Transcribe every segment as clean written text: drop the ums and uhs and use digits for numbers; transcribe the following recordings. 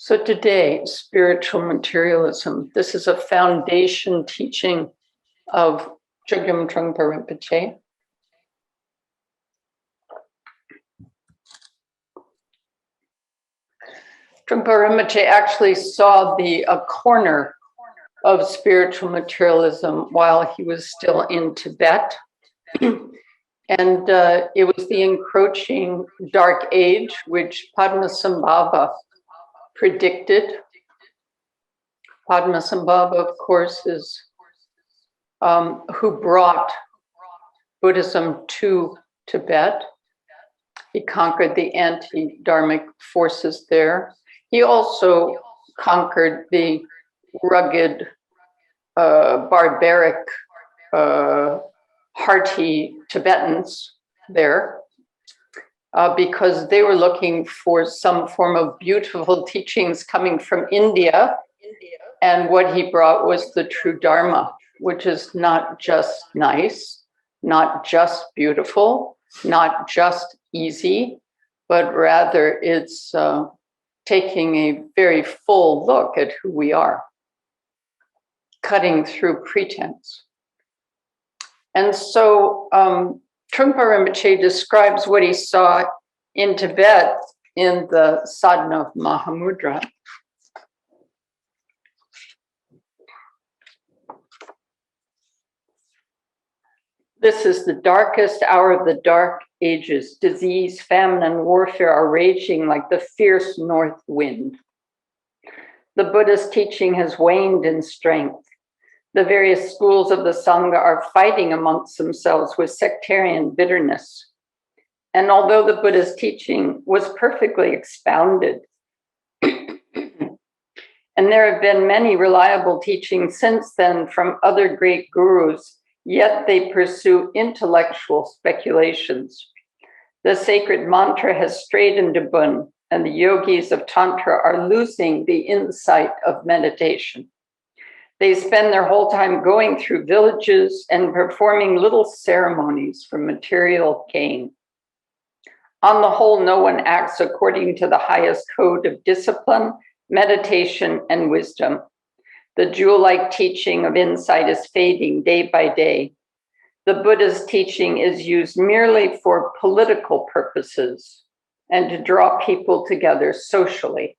So today, spiritual materialism, this is a foundation teaching of Chogyam Trungpa Rinpoche. Trungpa Rinpoche actually saw a corner of spiritual materialism while he was still in Tibet. And it was the encroaching dark age, which Padmasambhava predicted. Padmasambhava, of course, is who brought Buddhism to Tibet. He conquered the anti-dharmic forces there. He also conquered the rugged, barbaric, hearty Tibetans there because they were looking for some form of beautiful teachings coming from India. And what he brought was the true Dharma, which is not just nice, not just beautiful, not just easy, but rather it's taking a very full look at who we are, cutting through pretense. And so Trungpa Rinpoche describes what he saw in Tibet in the Sadhana of Mahamudra. This is the darkest hour of the dark ages. Disease, famine, and warfare are raging like the fierce north wind. The Buddha's teaching has waned in strength. The various schools of the Sangha are fighting amongst themselves with sectarian bitterness. And although the Buddha's teaching was perfectly expounded, and there have been many reliable teachings since then from other great gurus, yet they pursue intellectual speculations. The sacred mantra has strayed into Bun, and the yogis of Tantra are losing the insight of meditation. They spend their whole time going through villages and performing little ceremonies for material gain. On the whole, no one acts according to the highest code of discipline, meditation, and wisdom. The jewel-like teaching of insight is fading day by day. The Buddha's teaching is used merely for political purposes and to draw people together socially.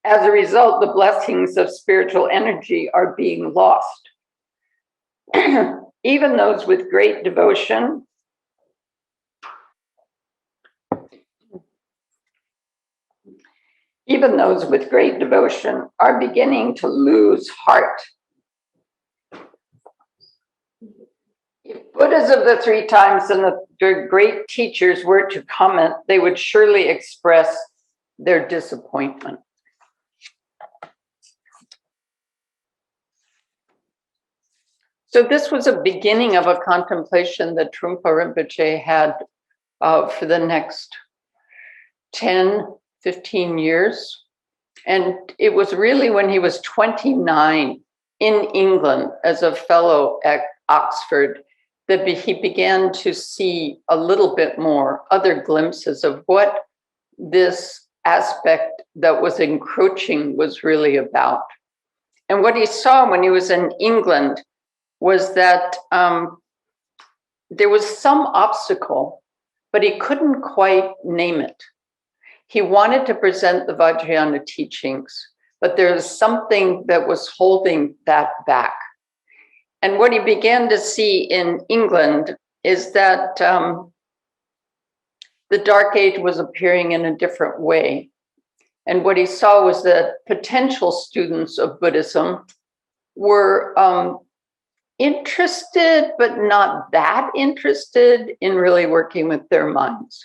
As a result, the blessings of spiritual energy are being lost. Even those with great devotion are beginning to lose heart. If Buddhas of the three times and the great teachers were to comment, they would surely express their disappointment. So this was a beginning of a contemplation that Trungpa Rinpoche had for the next 10, 15 years. And it was really when he was 29 in England as a fellow at Oxford that he began to see a little bit more other glimpses of what this aspect that was encroaching was really about. And what he saw when he was in England was that there was some obstacle, but he couldn't quite name it. He wanted to present the Vajrayana teachings, but there was something that was holding that back. And what he began to see in England is that the Dark Age was appearing in a different way. And what he saw was that potential students of Buddhism were interested, but not that interested in really working with their minds.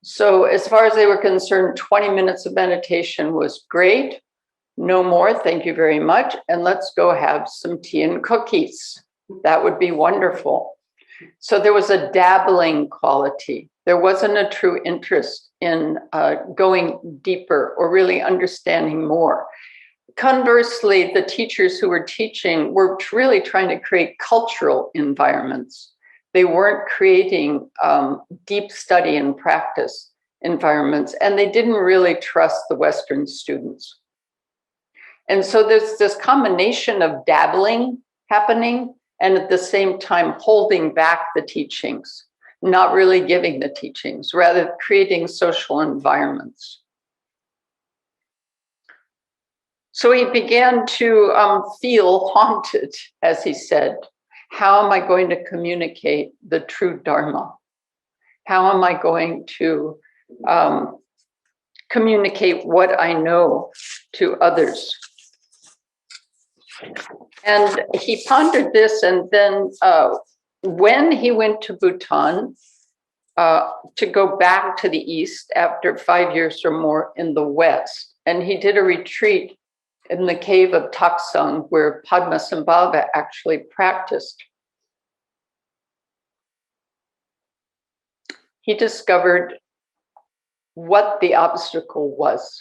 So as far as they were concerned, 20 minutes of meditation was great. No more, thank you very much. And let's go have some tea and cookies. That would be wonderful. So there was a dabbling quality. There wasn't a true interest in going deeper or really understanding more. Conversely, the teachers who were teaching were really trying to create cultural environments. They weren't creating deep study and practice. environments, and they didn't really trust the Western students. And so there's this combination of dabbling happening and at the same time holding back the teachings, not really giving the teachings, rather creating social environments. So he began to feel haunted, as he said. How am I going to communicate the true Dharma? How am I going to communicate what I know to others? And he pondered this, and then when he went to Bhutan to go back to the East after 5 years or more in the West, and he did a retreat in the cave of Taksung, where Padmasambhava actually practiced. He discovered what the obstacle was,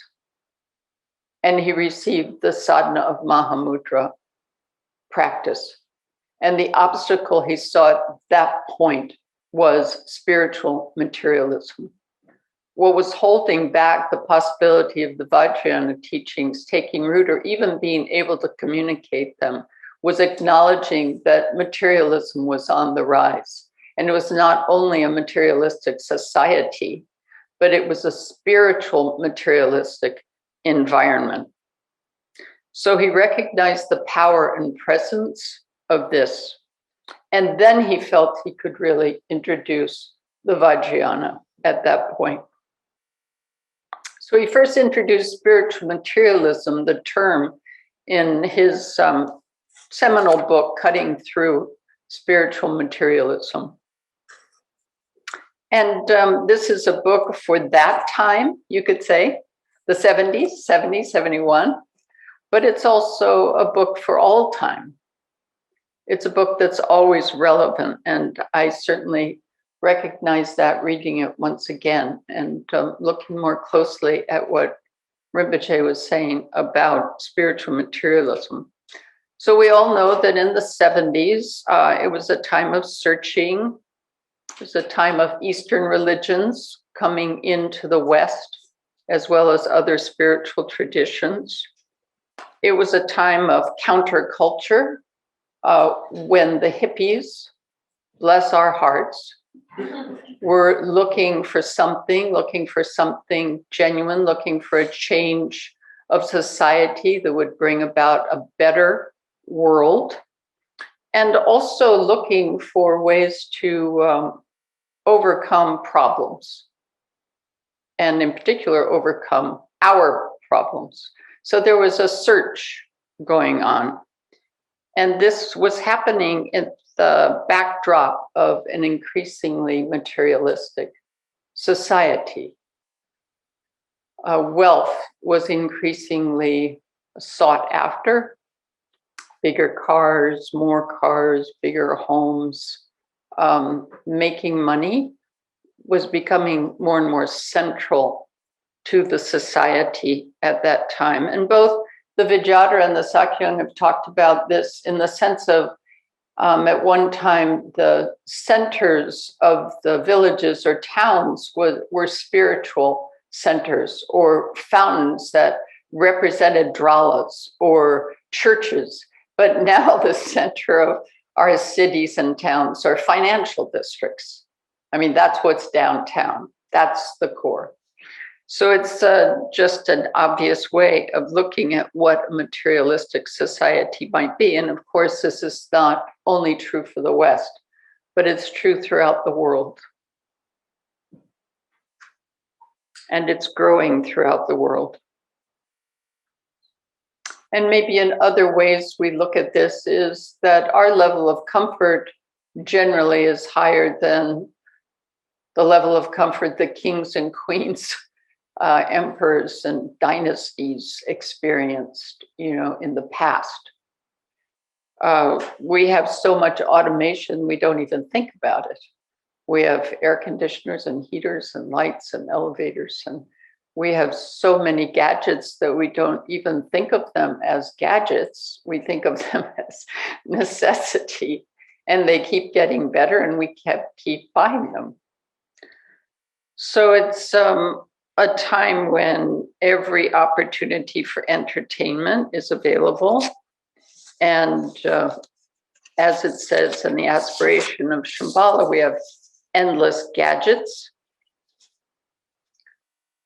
and he received the sadhana of Mahamudra practice. And the obstacle he saw at that point was spiritual materialism. What was holding back the possibility of the Vajrayana teachings taking root or even being able to communicate them was acknowledging that materialism was on the rise. And it was not only a materialistic society, but it was a spiritual materialistic environment. So he recognized the power and presence of this. And then he felt he could really introduce the Vajrayana at that point. So he first introduced spiritual materialism, the term, in his seminal book, Cutting Through Spiritual Materialism. And this is a book for that time, you could say, the 70s, 71, but it's also a book for all time. It's a book that's always relevant, and I certainly recognize that reading it once again and looking more closely at what Rinpoche was saying about spiritual materialism. So we all know that in the 70s, it was a time of searching. It was a time of Eastern religions coming into the West, as well as other spiritual traditions. It was a time of counterculture when the hippies, bless our hearts, were looking for something genuine, looking for a change of society that would bring about a better world, and also looking for ways to overcome problems, and in particular, overcome our problems. So there was a search going on. And this was happening in the backdrop of an increasingly materialistic society. Wealth was increasingly sought after. Bigger cars, bigger homes. Making money was becoming more and more central to the society at that time. And both the Vijayadhara and the Sakyong have talked about this in the sense of at one time, the centers of the villages or towns were spiritual centers or fountains that represented dralas or churches. But now the center of our cities and towns are financial districts. I mean, that's what's downtown. That's the core. So it's just an obvious way of looking at what a materialistic society might be. And of course, this is not only true for the West, but it's true throughout the world. And it's growing throughout the world. And maybe in other ways we look at this is that our level of comfort generally is higher than the level of comfort that kings and queens, emperors and dynasties experienced, in the past. We have so much automation, we don't even think about it. We have air conditioners and heaters and lights and elevators, and we have so many gadgets that we don't even think of them as gadgets. We think of them as necessity, and they keep getting better, and we keep buying them. So it's a time when every opportunity for entertainment is available. And as it says in the aspiration of Shambhala, we have endless gadgets.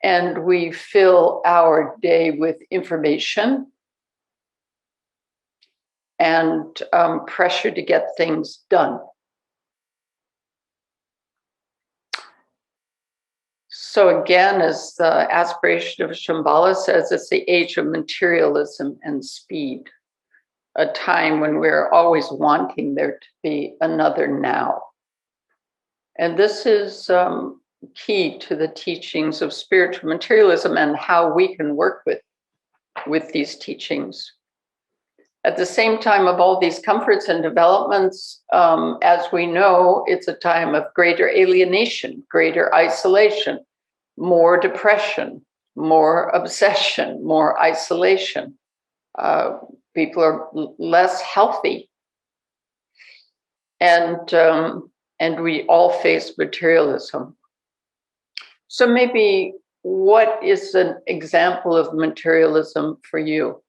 And we fill our day with information and pressure to get things done. So again, as the aspiration of Shambhala says, it's the age of materialism and speed, a time when we're always wanting there to be another now. And this is key to the teachings of spiritual materialism and how we can work with these teachings. At the same time of all these comforts and developments, as we know, it's a time of greater alienation, greater isolation, more depression, more obsession, more isolation. People are less healthy. And we all face materialism. So maybe what is an example of materialism for you?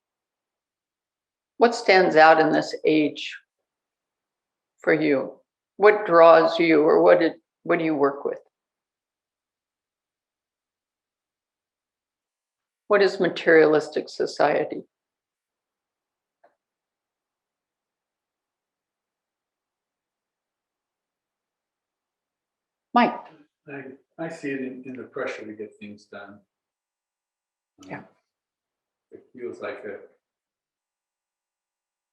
What stands out in this age for you? What draws you, or what do you work with? What is materialistic society? Mike. I see it in the pressure to get things done. Yeah. It feels like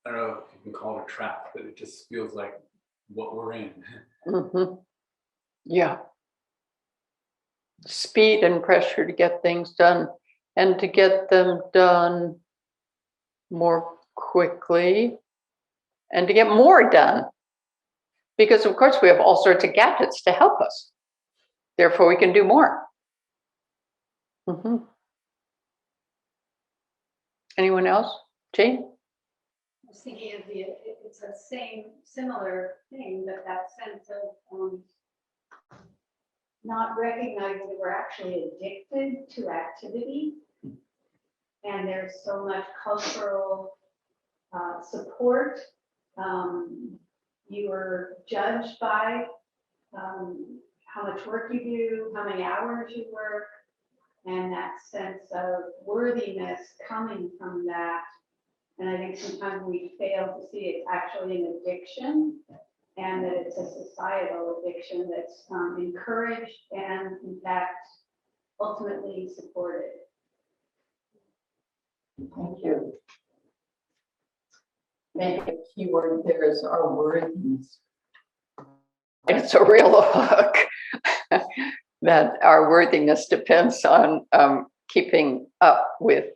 I don't know if you can call it a trap, but it just feels like what we're in. Mm-hmm. Yeah. Speed and pressure to get things done, and to get them done more quickly, and to get more done. Because of course we have all sorts of gadgets to help us. Therefore we can do more. Mm-hmm. Anyone else? Jane? I was thinking of it's a similar thing, but that sense of not recognizing that we're actually addicted to activity. And there's so much cultural support. You are judged by how much work you do, how many hours you work, and that sense of worthiness coming from that. And I think sometimes we fail to see it's actually an addiction, and that it's a societal addiction that's encouraged and, in fact, ultimately supported. Thank you. Maybe a key word there is our worthiness. It's a real hook that our worthiness depends on keeping up with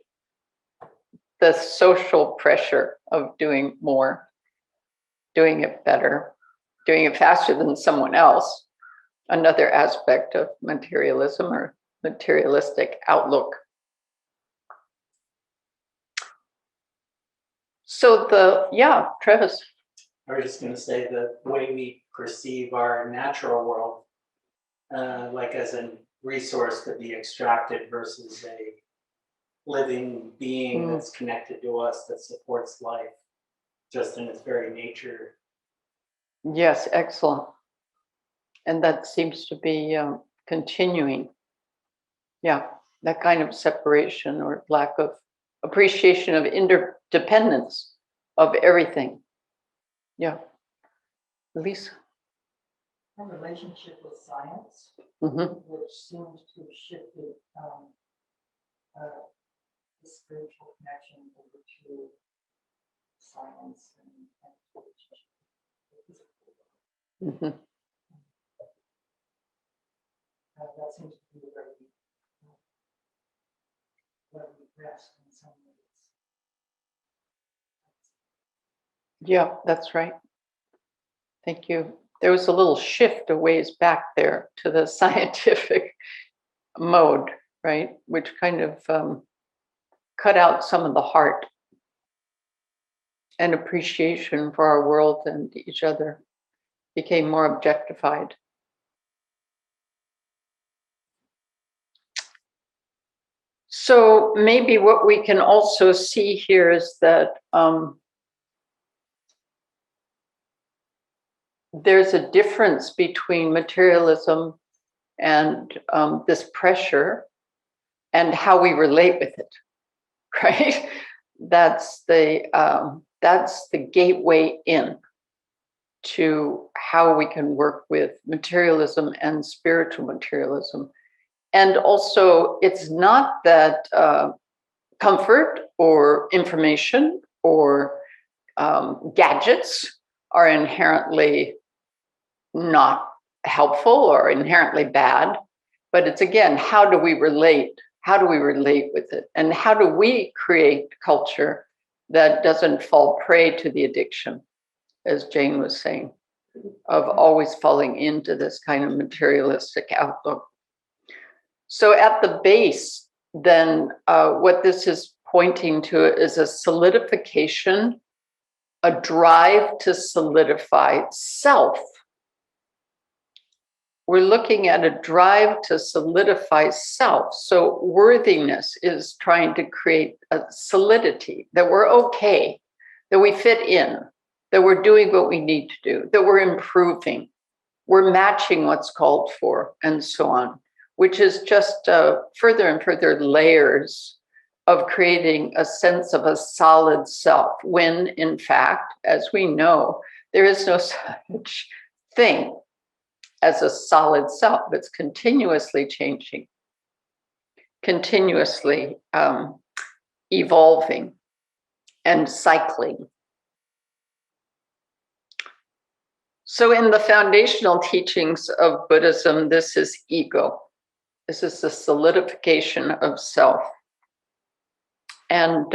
the social pressure of doing more, doing it better, doing it faster than someone else. Another aspect of materialism or materialistic outlook. So Travis. I was just going to say the way we perceive our natural world, like as a resource to be extracted versus a living being that's connected to us, that supports life just in its very nature. Yes, excellent. And that seems to be continuing. Yeah, that kind of separation or lack of appreciation of interdependence of everything. Yeah. Lisa? A relationship with science, which seems to have shifted the spiritual connection over to science and relationship with the physical world. That seems to be where we rest in some ways. Yeah, that's right. Thank you. There was a little shift a ways back there to the scientific mode, right? Which kind of cut out some of the heart and appreciation for our world and each other, became more objectified. So maybe what we can also see here is that there's a difference between materialism and this pressure and how we relate with it, right? That's the gateway in to how we can work with materialism and spiritual materialism. And also, it's not that comfort or information or gadgets are inherently not helpful or inherently bad, but it's again, how do we relate? How do we relate with it? And how do we create culture that doesn't fall prey to the addiction, as Jane was saying, of always falling into this kind of materialistic outlook? So at the base, then what this is pointing to is a solidification, a drive to solidify self. We're looking at a drive to solidify self. So worthiness is trying to create a solidity, that we're okay, that we fit in, that we're doing what we need to do, that we're improving, we're matching what's called for, and so on, which is just further and further layers of creating a sense of a solid self, when in fact, as we know, there is no such thing as a solid self. It's continuously changing, continuously evolving and cycling. So in the foundational teachings of Buddhism, this is ego. This is the solidification of self. And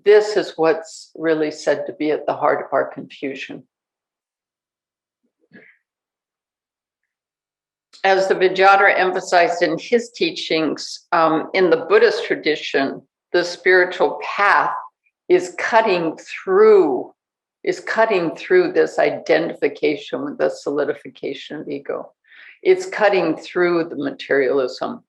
this is what's really said to be at the heart of our confusion. As the Vijayadhara emphasized in his teachings, in the Buddhist tradition, the spiritual path is cutting through this identification with the solidification of ego. It's cutting through the materialism.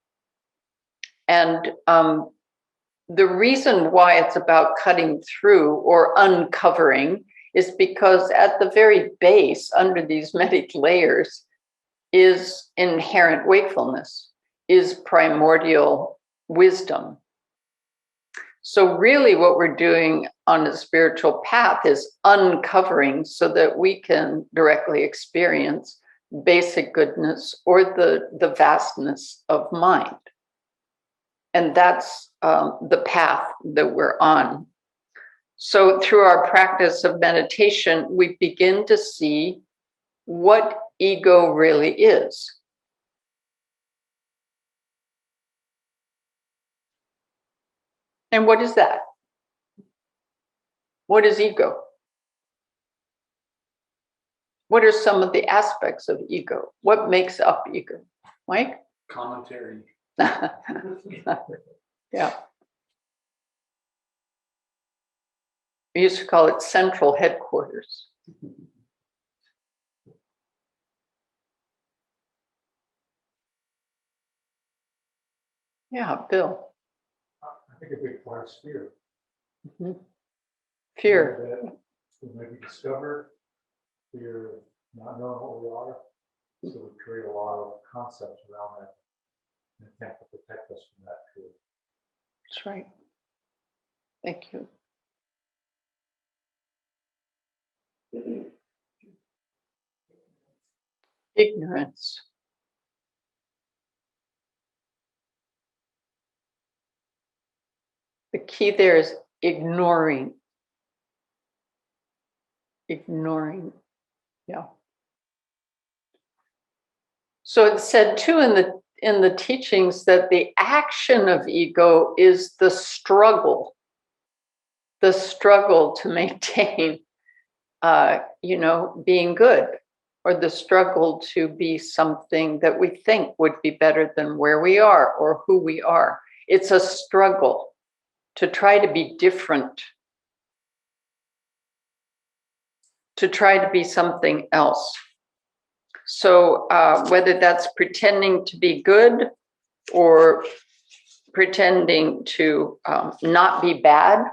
And the reason why it's about cutting through or uncovering is because at the very base, under these many layers, is inherent wakefulness, is primordial wisdom. So really what we're doing on the spiritual path is uncovering so that we can directly experience basic goodness or the vastness of mind. And that's the path that we're on. So through our practice of meditation, we begin to see what ego really is. And what is that? What is ego? What are some of the aspects of ego? What makes up ego? Mike? Commentary. Yeah. We used to call it central headquarters. Yeah, Bill. I think a big part is fear. Mm-hmm. Fear. That we may be discovered, fear of not knowing what we are. So we create a lot of concepts around that and attempt to protect us from that fear. That's right. Thank you. Ignorance. The key there is ignoring. Ignoring. Yeah. So it's said too in the teachings that the action of ego is the struggle to maintain, being good, or the struggle to be something that we think would be better than where we are or who we are. It's a struggle to try to be different, to try to be something else. So whether that's pretending to be good or pretending to not be bad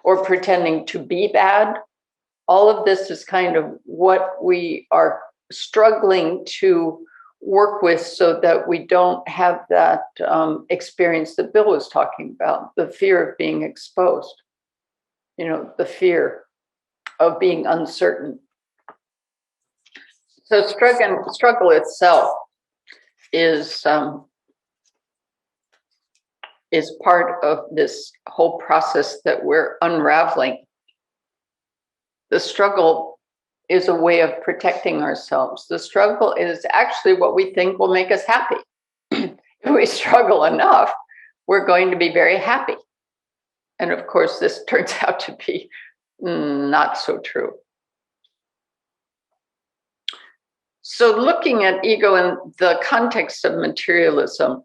or pretending to be bad. All of this is kind of what we are struggling to work with so that we don't have that experience that Bill was talking about, the fear of being exposed, the fear of being uncertain. So struggle itself is part of this whole process that we're unraveling. The struggle is a way of protecting ourselves. The struggle is actually what we think will make us happy. If we struggle enough, we're going to be very happy. And of course, this turns out to be not so true. So looking at ego in the context of materialism,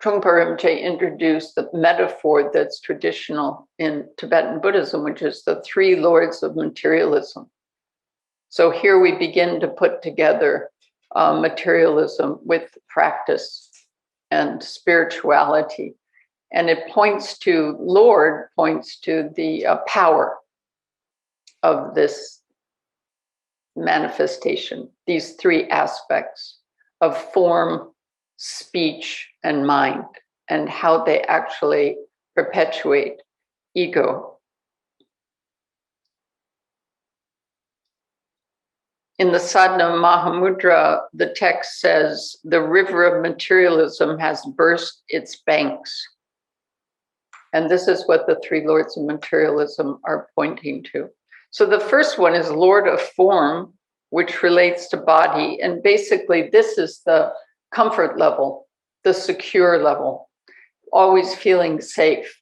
Trungpa Rinpoche introduced the metaphor that's traditional in Tibetan Buddhism, which is the three lords of materialism. So here we begin to put together materialism with practice and spirituality. And it points to the power of this manifestation, these three aspects of form, speech, and mind, and how they actually perpetuate ego. In the Sadhana Mahamudra, the text says, the river of materialism has burst its banks. And this is what the three lords of materialism are pointing to. So the first one is Lord of Form, which relates to body. And basically, this is the comfort level, the secure level, always feeling safe,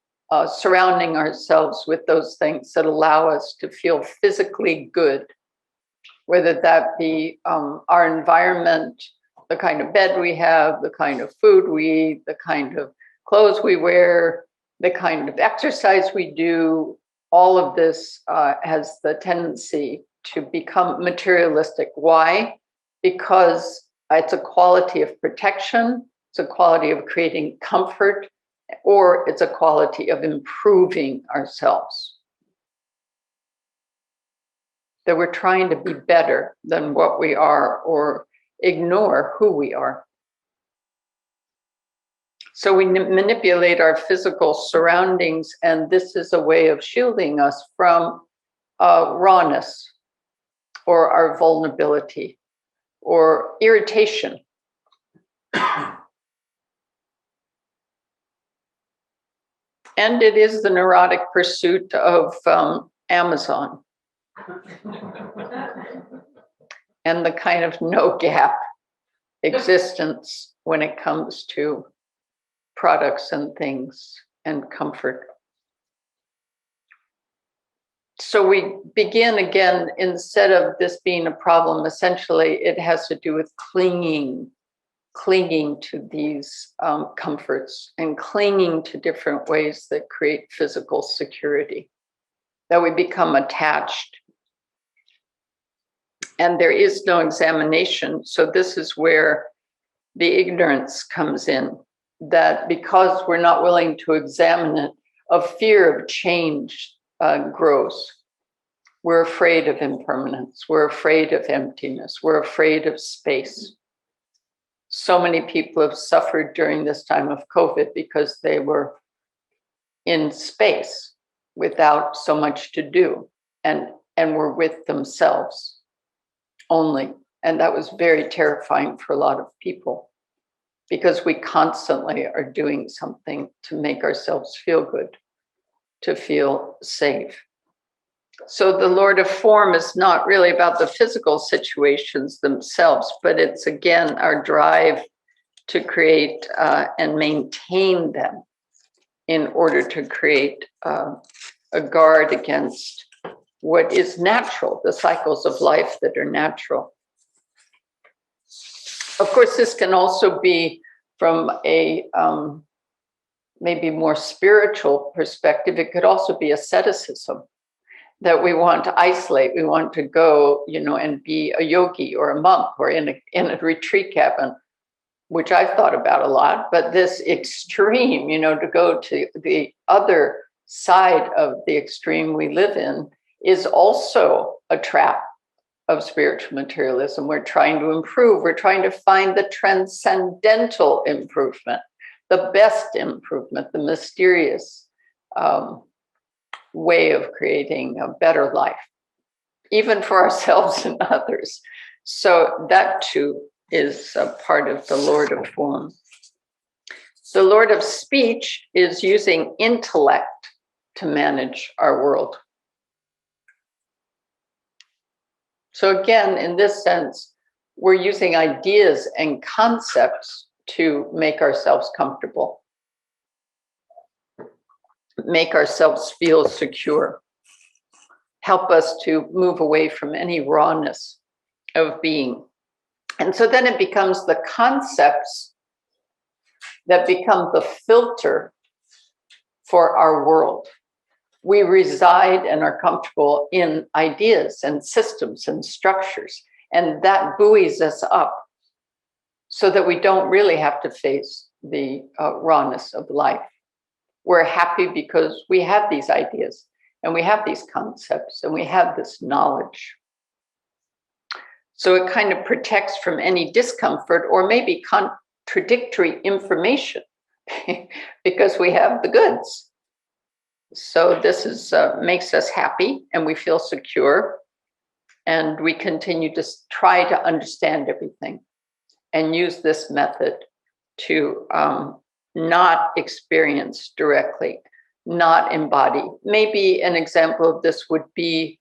surrounding ourselves with those things that allow us to feel physically good, whether that be our environment, the kind of bed we have, the kind of food we eat, the kind of clothes we wear, the kind of exercise we do. All of this has the tendency to become materialistic. Why? Because it's a quality of protection, it's a quality of creating comfort, or it's a quality of improving ourselves. That we're trying to be better than what we are or ignore who we are. So we manipulate our physical surroundings, and this is a way of shielding us from rawness or our vulnerability or irritation. And it is the neurotic pursuit of Amazon and the kind of no gap existence when it comes to products and things and comfort. So we begin again, instead of this being a problem, essentially it has to do with clinging to these comforts and clinging to different ways that create physical security, that we become attached. And there is no examination. So this is where the ignorance comes in, that because we're not willing to examine it, a fear of change grows. We're afraid of impermanence. We're afraid of emptiness. We're afraid of space. So many people have suffered during this time of COVID because they were in space without so much to do and were with themselves only. And that was very terrifying for a lot of people because we constantly are doing something to make ourselves feel good, to feel safe. So the Lord of Form is not really about the physical situations themselves, but it's again our drive to create and maintain them in order to create a guard against what is natural, the cycles of life that are natural. Of course, this can also be from a maybe more spiritual perspective. It could also be asceticism, that we want to isolate, we want to go, and be a yogi or a monk or in a retreat cabin which I've thought about a lot, but this extreme, to go to the other side of the extreme we live in is also a trap of spiritual materialism. We're trying to improve. We're trying to find the transcendental improvement, the best improvement, the mysterious way of creating a better life, even for ourselves and others. So that too is a part of the Lord of Form. The Lord of Speech is using intellect to manage our world. So again, in this sense, we're using ideas and concepts to make ourselves comfortable, make ourselves feel secure, help us to move away from any rawness of being. And so then it becomes the concepts that become the filter for our world. We reside and are comfortable in ideas and systems and structures, and that buoys us up so that we don't really have to face the rawness of life. We're happy because we have these ideas and we have these concepts and we have this knowledge. So it kind of protects from any discomfort or maybe contradictory information because we have the goods. So this is makes us happy and we feel secure, and we continue to try to understand everything and use this method to not experience directly, not embody. Maybe an example of this would be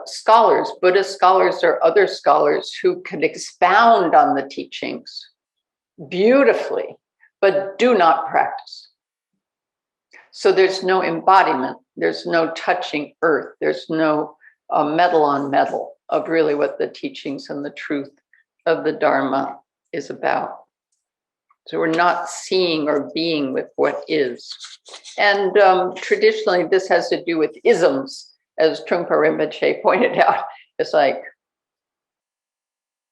scholars, Buddhist scholars or other scholars who can expound on the teachings beautifully, but do not practice. So there's no embodiment, there's no touching earth, there's no metal on metal of really what the teachings and the truth of the Dharma is about. So we're not seeing or being with what is. And traditionally, this has to do with isms, as Trungpa Rinpoche pointed out. It's like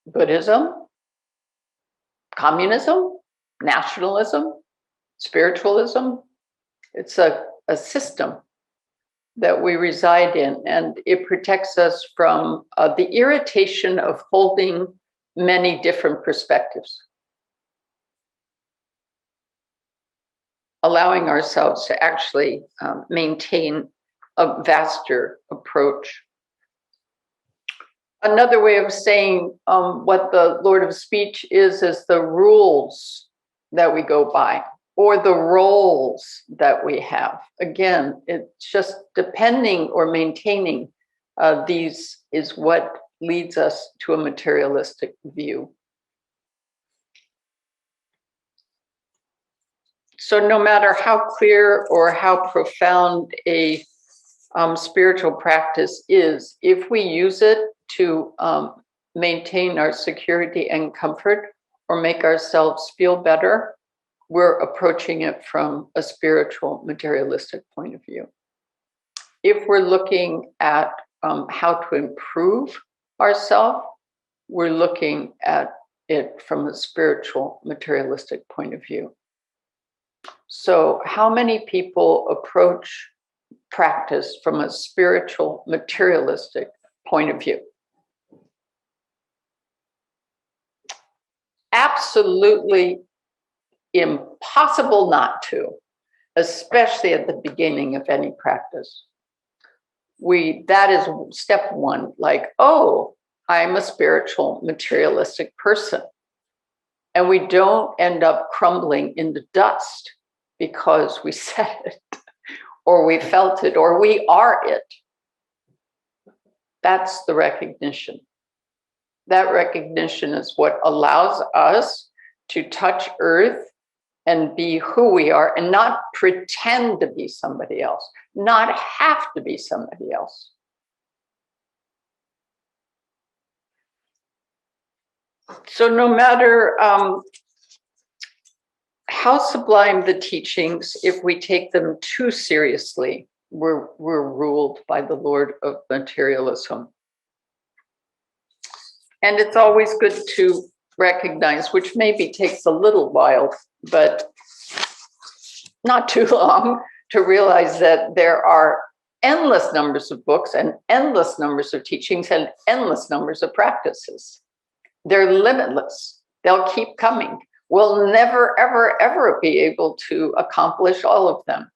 Buddhism, communism, nationalism, spiritualism. It's a system that we reside in, and it protects us from the irritation of holding many different perspectives, allowing ourselves to actually maintain a vaster approach. Another way of saying what the Lord of Speech is the rules that we go by, or the roles that we have. Again, it's just depending or maintaining these is what leads us to a materialistic view. So no matter how clear or how profound a spiritual practice is, if we use it to maintain our security and comfort or make ourselves feel better, we're approaching it from a spiritual materialistic point of view. If we're looking at how to improve ourselves, we're looking at it from a spiritual materialistic point of view. So how many people approach practice from a spiritual materialistic point of view? Absolutely impossible not to, especially at the beginning of any practice. That is step one, like, oh, I'm a spiritual materialistic person. And we don't end up crumbling into dust because we said it, or we felt it, or we are it. That's the recognition. That recognition is what allows us to touch earth and be who we are and not pretend to be somebody else, not have to be somebody else. So no matter how sublime the teachings, if we take them too seriously, we're ruled by the Lord of materialism. And it's always good to recognize, which maybe takes a little while, but not too long, to realize that there are endless numbers of books and endless numbers of teachings and endless numbers of practices. They're limitless. They'll keep coming. We'll never, ever, ever be able to accomplish all of them.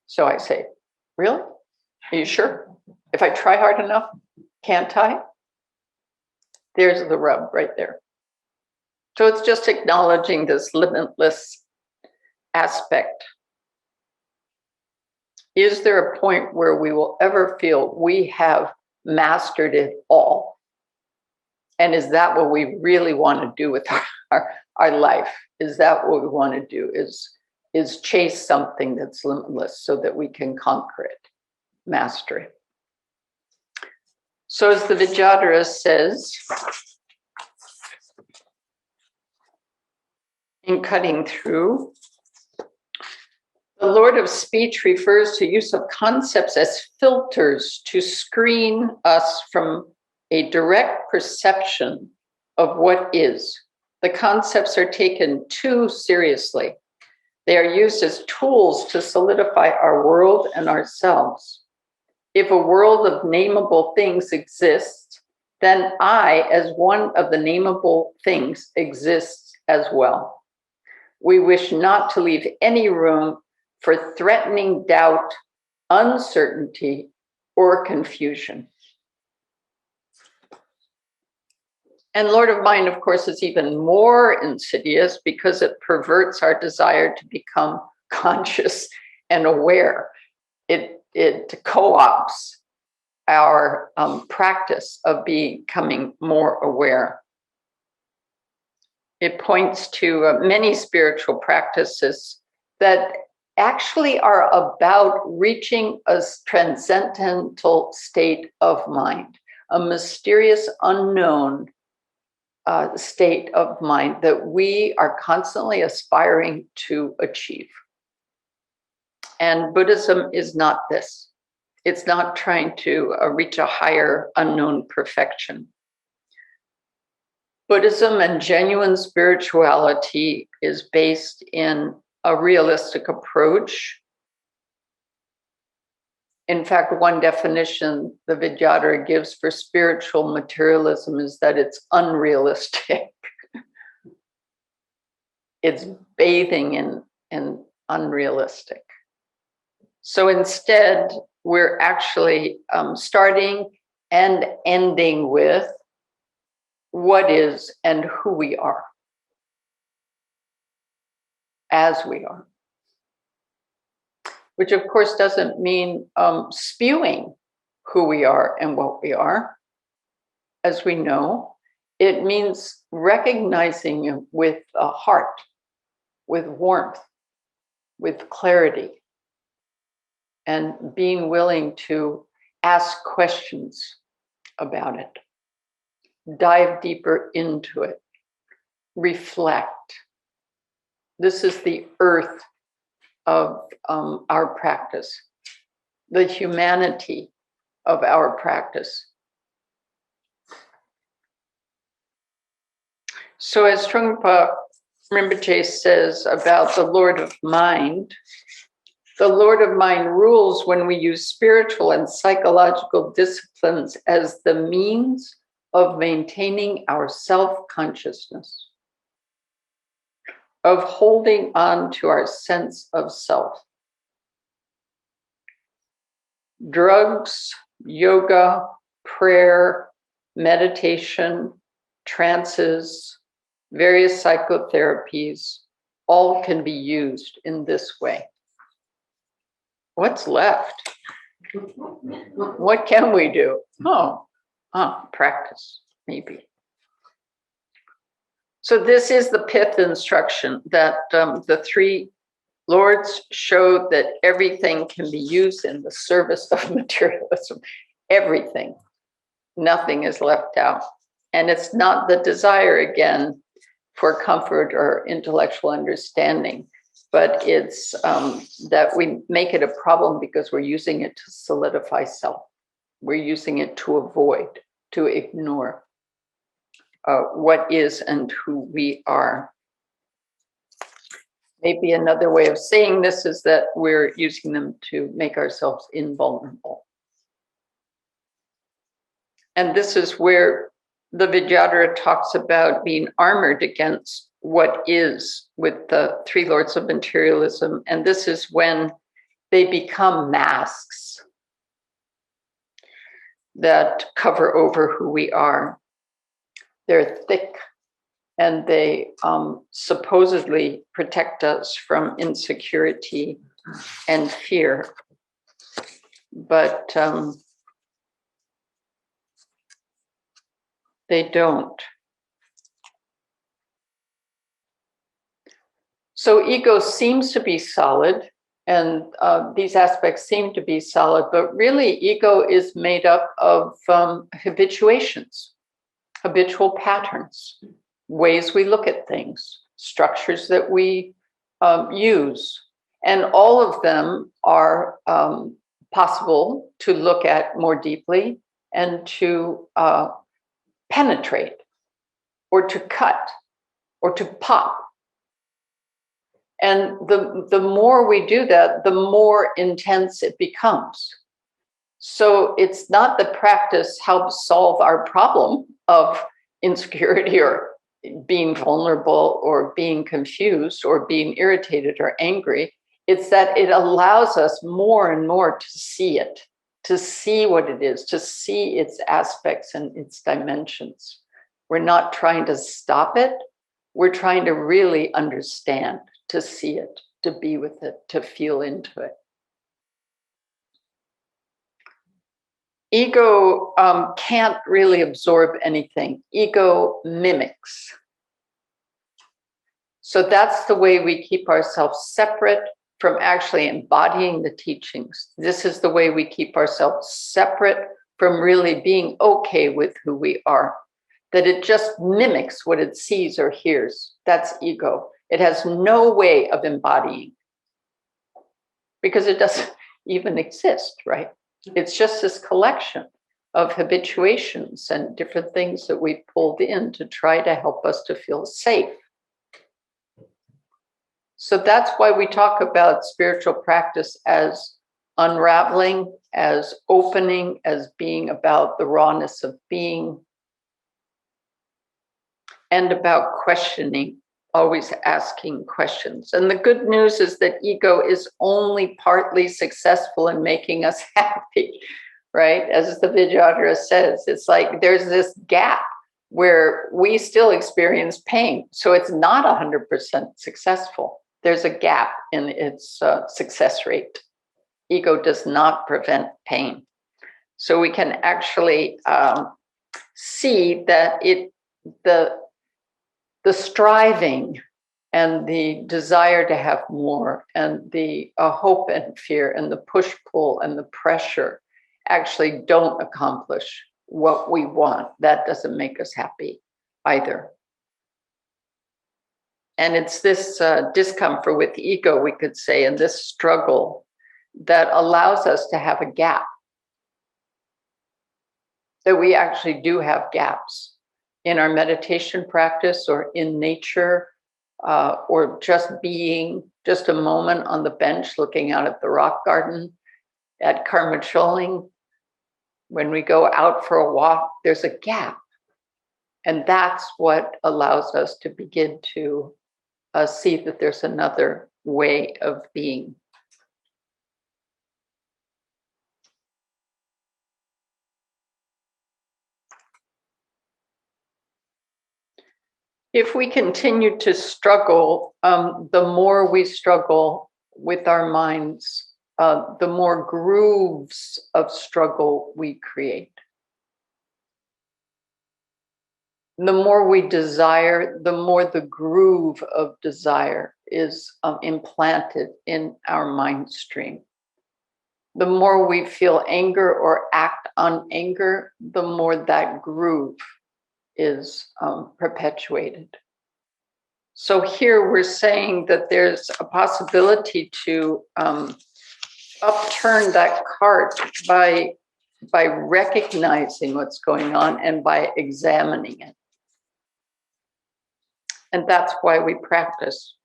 So I say, really? Are you sure? If I try hard enough, can't I? There's the rub right there. So it's just acknowledging this limitless aspect. Is there a point where we will ever feel we have mastered it all? And is that what we really want to do with our life? Is that what we want to do? Is chase something that's limitless so that we can conquer it, master it? So as the Vijayadhara says, in Cutting Through, the Lord of Speech refers to use of concepts as filters to screen us from a direct perception of what is. The concepts are taken too seriously. They are used as tools to solidify our world and ourselves. If a world of nameable things exists, then I, as one of the nameable things, exists as well. We wish not to leave any room for threatening doubt, uncertainty, or confusion. And Lord of Mind, of course, is even more insidious because it perverts our desire to become conscious and aware. It co-opts our practice of becoming more aware. It points to many spiritual practices that actually are about reaching a transcendental state of mind, a mysterious, unknown state of mind that we are constantly aspiring to achieve. And Buddhism is not this. It's not trying to reach a higher unknown perfection. Buddhism and genuine spirituality is based in a realistic approach. In fact, one definition the Vijayadhara gives for spiritual materialism is that it's unrealistic. It's bathing in unrealistic. So instead, we're actually starting and ending with what is and who we are, as we are. Which of course doesn't mean spewing who we are and what we are, as we know. It means recognizing it with a heart, with warmth, with clarity, and being willing to ask questions about it, dive deeper into it, reflect. This is the earth of our practice, the humanity of our practice. So as Trungpa Rinpoche says about the Lord of Mind, the Lord of Mind rules when we use spiritual and psychological disciplines as the means of maintaining our self-consciousness, of holding on to our sense of self. Drugs, yoga, prayer, meditation, trances, various psychotherapies, all can be used in this way. What's left? What can we do? Practice, maybe. So this is the pith instruction that the three lords showed, that everything can be used in the service of materialism. Everything. Nothing is left out. And it's not the desire, again, for comfort or intellectual understanding, but it's that we make it a problem because we're using it to solidify self. We're using it to avoid, to ignore what is and who we are. Maybe another way of saying this is that we're using them to make ourselves invulnerable. And this is where the Vidyadhara talks about being armored against what is with the three lords of materialism. And this is when they become masks that cover over who we are. They're thick and they supposedly protect us from insecurity and fear. But they don't. So ego seems to be solid, and these aspects seem to be solid, but really ego is made up of habituations, habitual patterns, ways we look at things, structures that we use. And all of them are possible to look at more deeply and to penetrate or to cut or to pop. And the more we do that, the more intense it becomes. So it's not that practice helps solve our problem of insecurity or being vulnerable or being confused or being irritated or angry. It's that it allows us more and more to see it, to see what it is, to see its aspects and its dimensions. We're not trying to stop it. We're trying to really understand, to see it, to be with it, to feel into it. Ego can't really absorb anything. Ego mimics. So that's the way we keep ourselves separate from actually embodying the teachings. This is the way we keep ourselves separate from really being okay with who we are. That it just mimics what it sees or hears. That's ego. It has no way of embodying because it doesn't even exist, right? It's just this collection of habituations and different things that we pulled in to try to help us to feel safe. So that's why we talk about spiritual practice as unraveling, as opening, as being about the rawness of being, and about questioning, always asking questions. And the good news is that ego is only partly successful in making us happy, right? As the Vidyadhara says, it's like there's this gap where we still experience pain. So it's not 100% successful. There's a gap in its success rate. Ego does not prevent pain. So we can actually see that the striving and the desire to have more and the hope and fear and the push-pull and the pressure actually don't accomplish what we want. That doesn't make us happy either. And it's this discomfort with ego, we could say, and this struggle that allows us to have a gap. That we actually do have gaps in our meditation practice or in nature, or just being just a moment on the bench looking out at the rock garden at Karme. When we go out for a walk, there's a gap. And that's what allows us to begin to see that there's another way of being. If we continue to struggle, the more we struggle with our minds, the more grooves of struggle we create. The more we desire, the more the groove of desire is implanted in our mind stream. The more we feel anger or act on anger, the more that groove is perpetuated. So here we're saying that there's a possibility to upturn that cart by by recognizing what's going on and by examining it. And that's why we practice.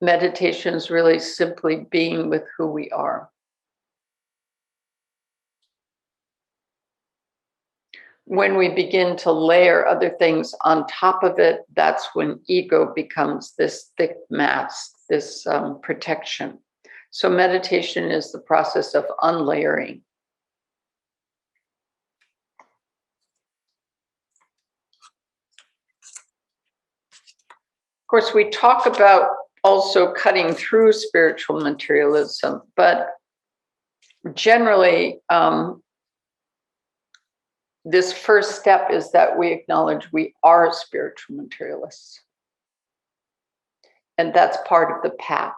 Meditation is really simply being with who we are. When we begin to layer other things on top of it, that's when ego becomes this thick mask, this protection. So meditation is the process of unlayering. Of course, we talk about also cutting through spiritual materialism, but generally, this first step is that we acknowledge we are spiritual materialists. And that's part of the path,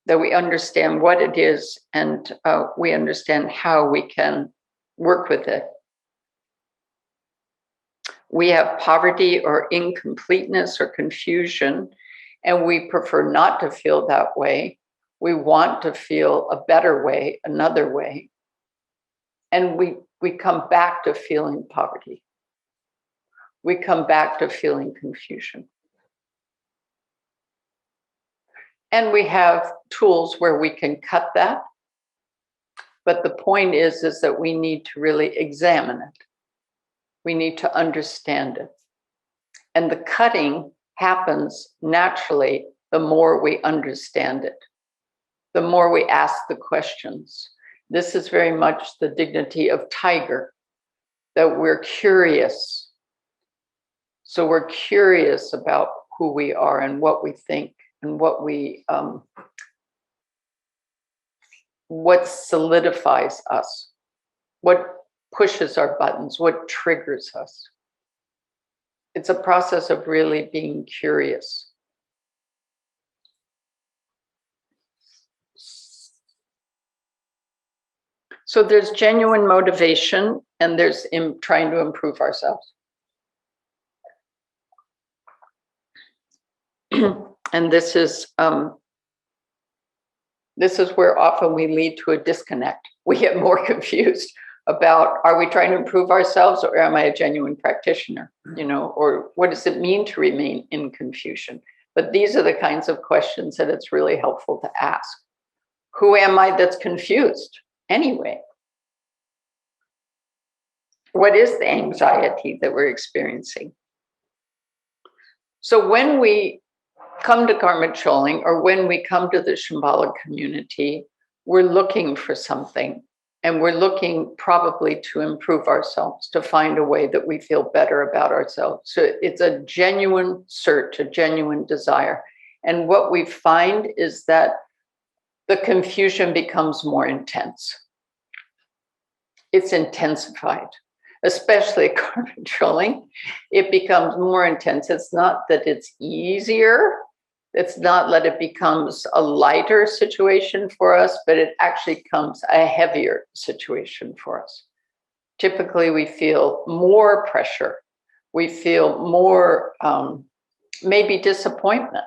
that we understand what it is and we understand how we can work with it. We have poverty or incompleteness or confusion, and we prefer not to feel that way. We want to feel a better way, another way. And we come back to feeling poverty. We come back to feeling confusion. And we have tools where we can cut that. But the point is that we need to really examine it. We need to understand it. And the cutting happens naturally the more we understand it, the more we ask the questions. This is very much the dignity of tiger, that we're curious. So we're curious about who we are and what we think and what solidifies us, what pushes our buttons, what triggers us. It's a process of really being curious. So there's genuine motivation and there's trying to improve ourselves. And this is where often we lead to a disconnect. We get more confused about, are we trying to improve ourselves or am I a genuine practitioner? Or what does it mean to remain in confusion? But these are the kinds of questions that it's really helpful to ask. Who am I that's confused anyway? What is the anxiety that we're experiencing? So when we come to karma trolling or when we come to the Shambhala community, we're looking for something. And we're looking probably to improve ourselves, to find a way that we feel better about ourselves. So it's a genuine search, a genuine desire. And what we find is that the confusion becomes more intense. It's intensified, especially karma trolling. It becomes more intense. It's not that it's easier. It's not that it becomes a lighter situation for us, but it actually becomes a heavier situation for us. Typically, we feel more pressure. We feel more maybe disappointment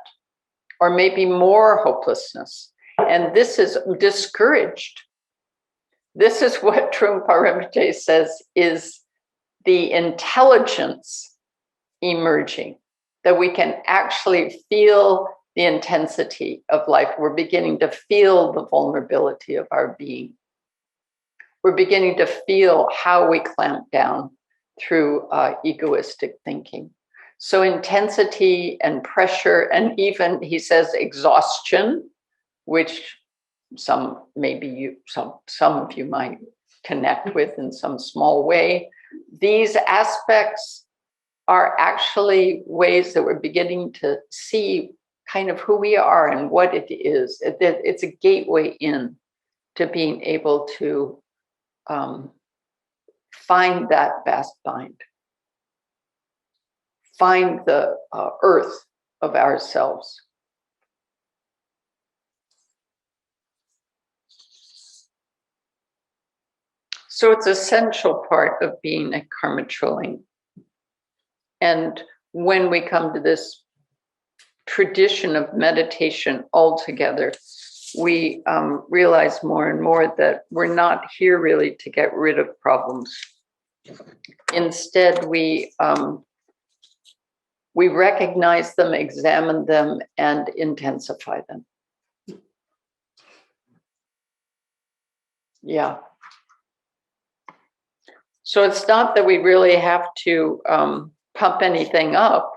or maybe more hopelessness. And this is discouraged. This is what Trungpa Rinpoche says is the intelligence emerging, that we can actually feel the intensity of life. We're beginning to feel the vulnerability of our being. We're beginning to feel how we clamp down through egoistic thinking. So intensity and pressure, and even, he says, exhaustion, which some of you might connect with in some small way. These aspects are actually ways that we're beginning to see kind of who we are and what it is. It's a gateway in to being able to find that vast mind, find the earth of ourselves. So it's an essential part of being a karma trolling. And when we come to this tradition of meditation altogether, we realize more and more that we're not here really to get rid of problems. Instead, we recognize them, examine them, and intensify them. Yeah. So it's not that we really have to pump anything up,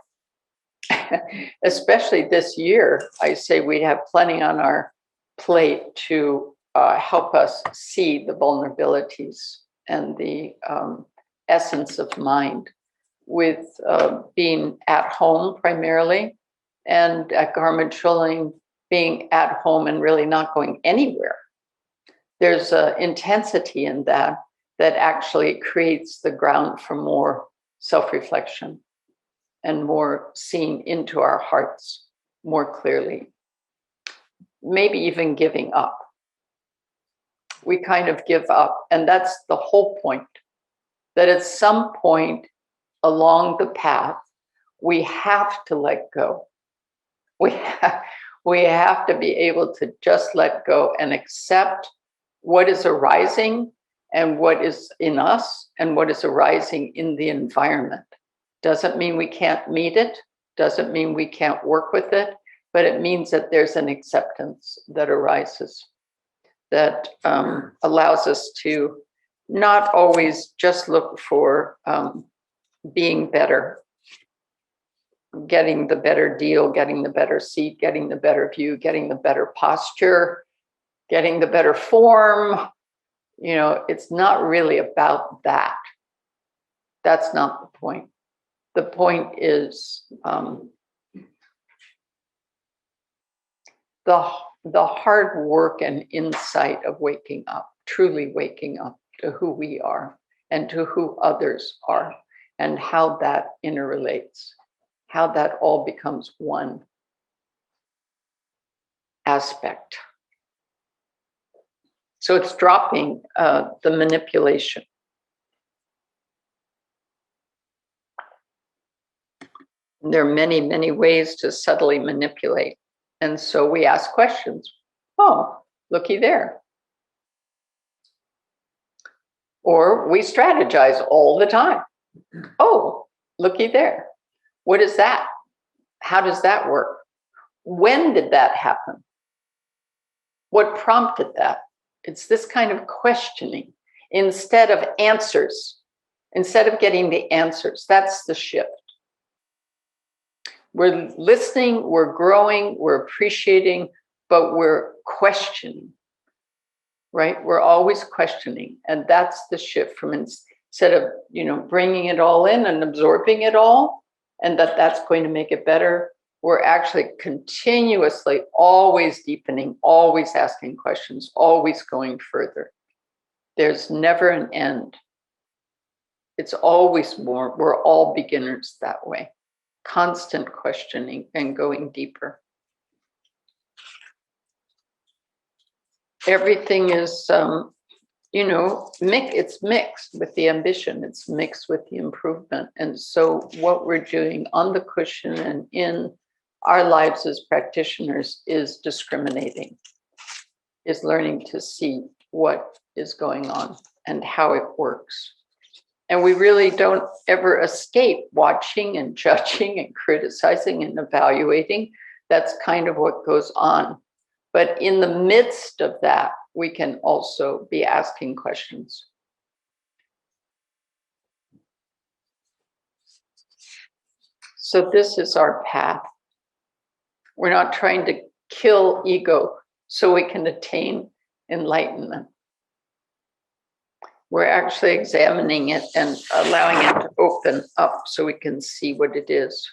especially this year. I say we have plenty on our plate to help us see the vulnerabilities and the essence of mind with being at home primarily, and at Karma Chuling being at home and really not going anywhere. There's an intensity in that actually creates the ground for more self-reflection and more seeing into our hearts more clearly. Maybe even giving up. We kind of give up, and that's the whole point. That at some point along the path, we have to let go. We have to be able to just let go and accept what is arising and what is in us and what is arising in the environment. Doesn't mean we can't meet it, doesn't mean we can't work with it, but it means that there's an acceptance that arises that allows us to not always just look for being better, getting the better deal, getting the better seat, getting the better view, getting the better posture, getting the better form. You know, it's not really about that. That's not the point. The point is the hard work and insight of waking up, truly waking up to who we are and to who others are, and how that interrelates, how that all becomes one aspect. So it's dropping the manipulation. There are many, many ways to subtly manipulate. And so we ask questions. Oh, looky there. Or we strategize all the time. Oh, looky there. What is that? How does that work? When did that happen? What prompted that? It's this kind of questioning instead of answers, instead of getting the answers. That's the shift. We're listening, we're growing, we're appreciating, but we're questioning, right? We're always questioning. And that's the shift from instead of, bringing it all in and absorbing it all, and that's going to make it better. We're actually continuously always deepening, always asking questions, always going further. There's never an end. It's always more. We're all beginners that way. Constant questioning and going deeper. Everything is, it's mixed with the ambition. It's mixed with the improvement. And so what we're doing on the cushion and in our lives as practitioners is discriminating, is learning to see what is going on and how it works. And we really don't ever escape watching and judging and criticizing and evaluating. That's kind of what goes on. But in the midst of that, we can also be asking questions. So this is our path. We're not trying to kill ego so we can attain enlightenment. We're actually examining it and allowing it to open up so we can see what it is.